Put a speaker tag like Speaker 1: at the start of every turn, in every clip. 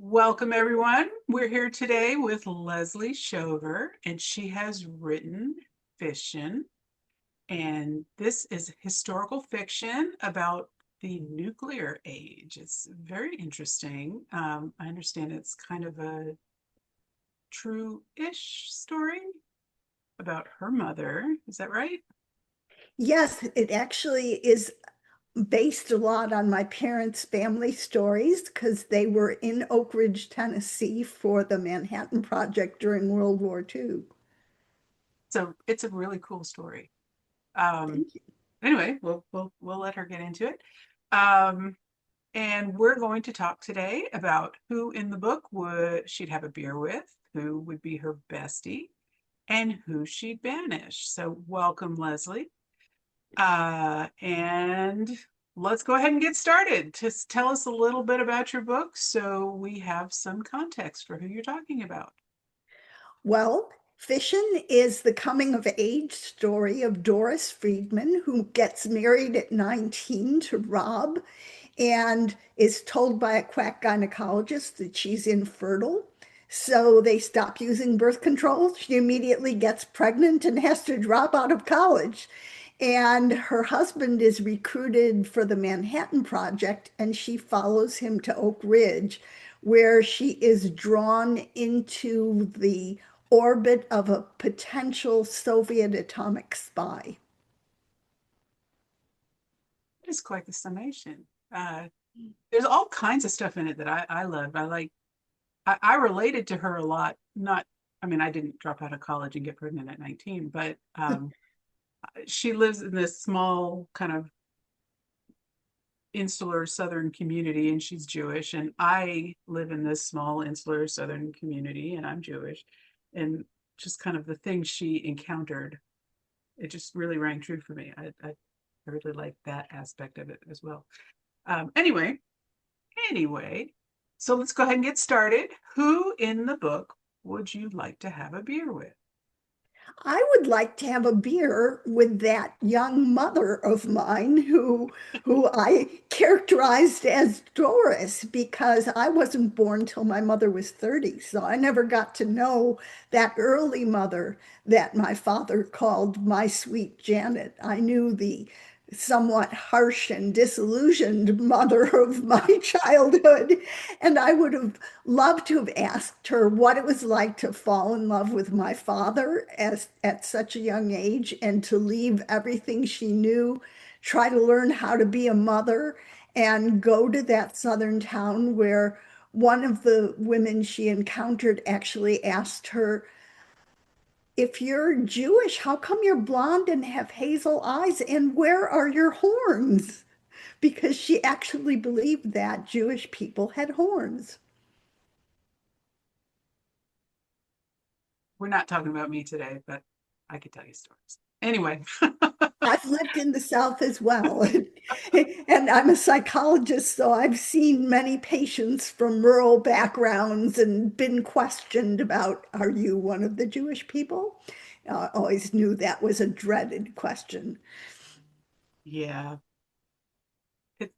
Speaker 1: Welcome, everyone. We're here today with Leslie Schover, and she has written Fission. And this is historical fiction about the nuclear age. It's very interesting. I understand it's kind of a true-ish story about her mother. Is that right?
Speaker 2: Yes, it actually is based a lot on my parents' family stories because they were in Oak Ridge, Tennessee for the Manhattan Project during World War II.
Speaker 1: So it's a really cool story. Um,
Speaker 2: Thank you.
Speaker 1: anyway, we'll let her get into it. Um, And we're going to talk today about who in the book would she'd have a beer with, who would be her bestie, and who she'd banish. So welcome, Leslie. And let's go ahead and get started. Just tell us a little bit about your book so we have some context for who you're talking about.
Speaker 2: Well, Fission is the coming of age story of Doris Friedman, who gets married at 19 to Rob and is told by a quack gynecologist that she's infertile. So they stop using birth control. She immediately gets pregnant and has to drop out of college. And her husband is recruited for the Manhattan Project, and she follows him to Oak Ridge, where she is drawn into the orbit of a potential Soviet atomic spy.
Speaker 1: It's quite the summation. There's all kinds of stuff in it that I love. I related to her a lot. Not, I mean, I didn't drop out of college and get pregnant at 19, but she lives in this small kind of insular southern community and she's Jewish. And I live in this small insular southern community and I'm Jewish. And just kind of the things she encountered, it just really rang true for me. I really like that aspect of it as well. Anyway, anyway, so let's go ahead and get started. Who in the book would you like to have a beer with?
Speaker 2: I would like to have a beer with that young mother of mine who I characterized as Doris because I wasn't born till my mother was 30. So I never got to know that early mother that my father called my sweet Janet. I knew the somewhat harsh and disillusioned mother of my childhood. And I would have loved to have asked her what it was like to fall in love with my father at such a young age and to leave everything she knew, try to learn how to be a mother, and go to that southern town where one of the women she encountered actually asked her, if you're Jewish, how come you're blonde and have hazel eyes? And where are your horns? Because she actually believed that Jewish people had horns.
Speaker 1: We're not talking about me today, but I could tell you stories. Anyway,
Speaker 2: I've lived in the South as well. And I'm a psychologist, so I've seen many patients from rural backgrounds and been questioned about, are you one of the Jewish people? I always knew that was a dreaded question.
Speaker 1: yeah, it,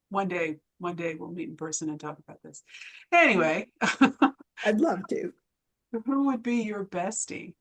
Speaker 1: one day we'll meet in person and talk about this. Anyway,
Speaker 2: I'd love to.
Speaker 1: who would be your bestie?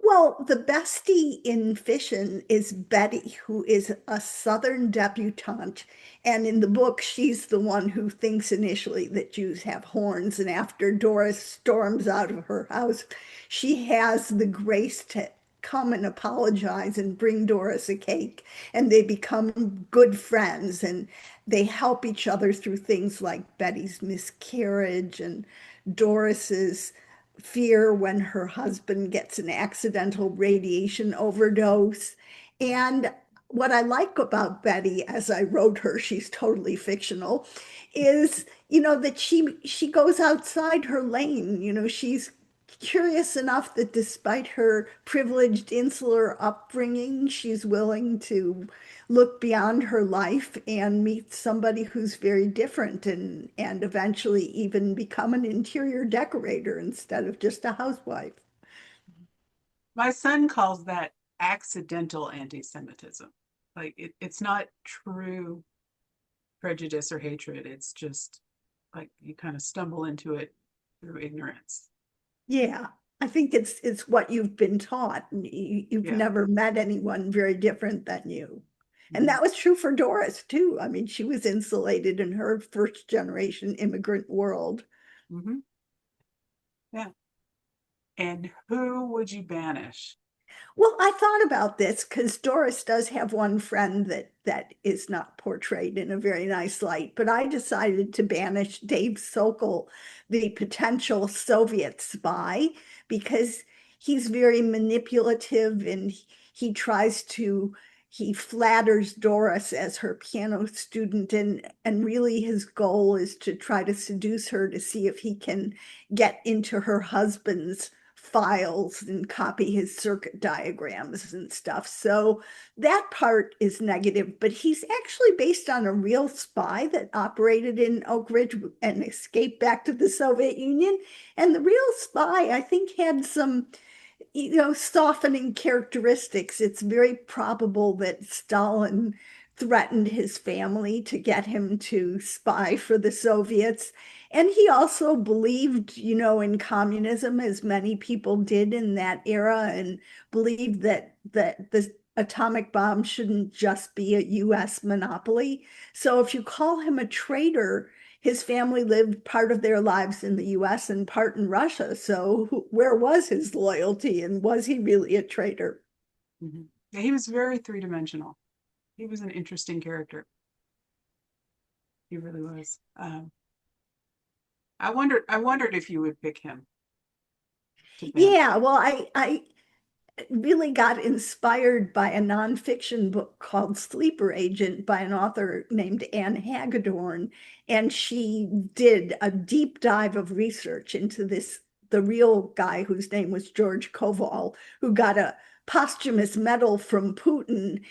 Speaker 2: Well, the bestie in Fission is Betty, who is a Southern debutante. And in the book, she's the one who thinks initially that Jews have horns. And after Doris storms out of her house, she has the grace to come and apologize and bring Doris a cake. And they become good friends and they help each other through things like Betty's miscarriage and Doris's fear when her husband gets an accidental radiation overdose. And what I like about Betty, as I wrote her, she's totally fictional, is, that she goes outside her lane. She's curious enough that despite her privileged insular upbringing, she's willing to look beyond her life and meet somebody who's very different and eventually even become an interior decorator instead of just a housewife.
Speaker 1: My son calls that accidental anti-Semitism. Like it's not true prejudice or hatred. It's just like you kind of stumble into it through ignorance.
Speaker 2: Yeah, I think it's what you've been taught. And you've
Speaker 1: Yeah.
Speaker 2: never met anyone very different than you. And
Speaker 1: Hmm.
Speaker 2: that was true for Doris too. I mean, she was insulated in her first generation immigrant world.
Speaker 1: Hmm. Yeah. And who would you banish?
Speaker 2: Well, I thought about this because Doris does have one friend that is not portrayed in a very nice light, but I decided to banish Dave Sokol, the potential Soviet spy, because he's very manipulative and he flatters Doris as her piano student and really his goal is to try to seduce her to see if he can get into her husband's files and copy his circuit diagrams and stuff. So that part is negative, but he's actually based on a real spy that operated in Oak Ridge and escaped back to the Soviet Union. And the real spy, I think, had some, softening characteristics. It's very probable that Stalin threatened his family to get him to spy for the Soviets. And he also believed, in communism, as many people did in that era, and believed that the atomic bomb shouldn't just be a US monopoly. So if you call him a traitor, his family lived part of their lives in the US and part in Russia. So where was his loyalty and was he really a traitor?
Speaker 1: Hmm. Yeah, he was very three-dimensional. He was an interesting character. He really was. I wondered if you would pick him to banish.
Speaker 2: Yeah, well, I really got inspired by a nonfiction book called Sleeper Agent by an author named Anne Hagedorn. And she did a deep dive of research into the real guy whose name was George Koval, who got a posthumous medal from Putin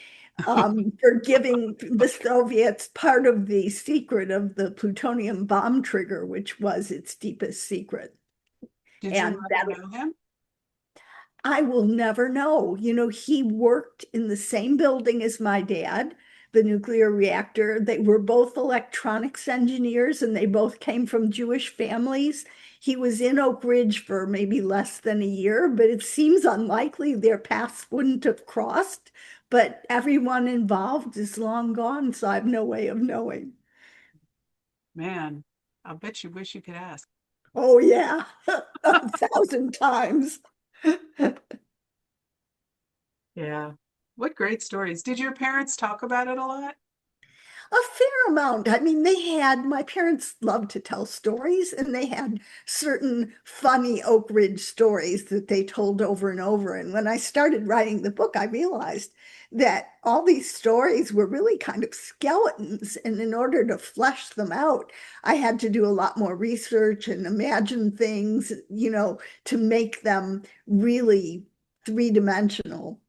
Speaker 2: for giving the Soviets part of the secret of the plutonium bomb trigger, which was its deepest secret.
Speaker 1: Did your
Speaker 2: And
Speaker 1: mother know him?
Speaker 2: I will never know. He worked in the same building as my dad, the nuclear reactor. They were both electronics engineers and they both came from Jewish families. He was in Oak Ridge for maybe less than a year, but it seems unlikely their paths wouldn't have crossed. But everyone involved is long gone, so I have no way of knowing.
Speaker 1: Man, I'll bet you wish you could ask.
Speaker 2: Oh, yeah, 1,000 times.
Speaker 1: Yeah. What great stories. Did your parents talk about it a lot?
Speaker 2: A fair amount. I mean, my parents loved to tell stories, and they had certain funny Oak Ridge stories that they told over and over. And when I started writing the book, I realized that all these stories were really kind of skeletons. And in order to flesh them out, I had to do a lot more research and imagine things, to make them really three-dimensional.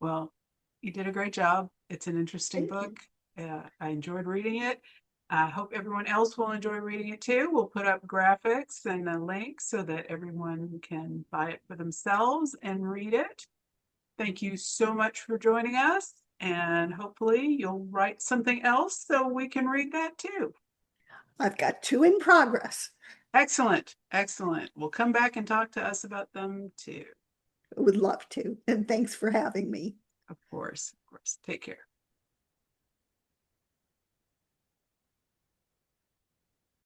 Speaker 1: Well, you did a great job. It's an interesting
Speaker 2: Thank you.
Speaker 1: book. I enjoyed reading it. I hope everyone else will enjoy reading it too. We'll put up graphics and a link so that everyone can buy it for themselves and read it. Thank you so much for joining us, and hopefully you'll write something else so we can read that too.
Speaker 2: I've got two in progress.
Speaker 1: Excellent, excellent. We'll come back and talk to us about them too.
Speaker 2: Would love to. And thanks for having me.
Speaker 1: Of course, of course. Take care.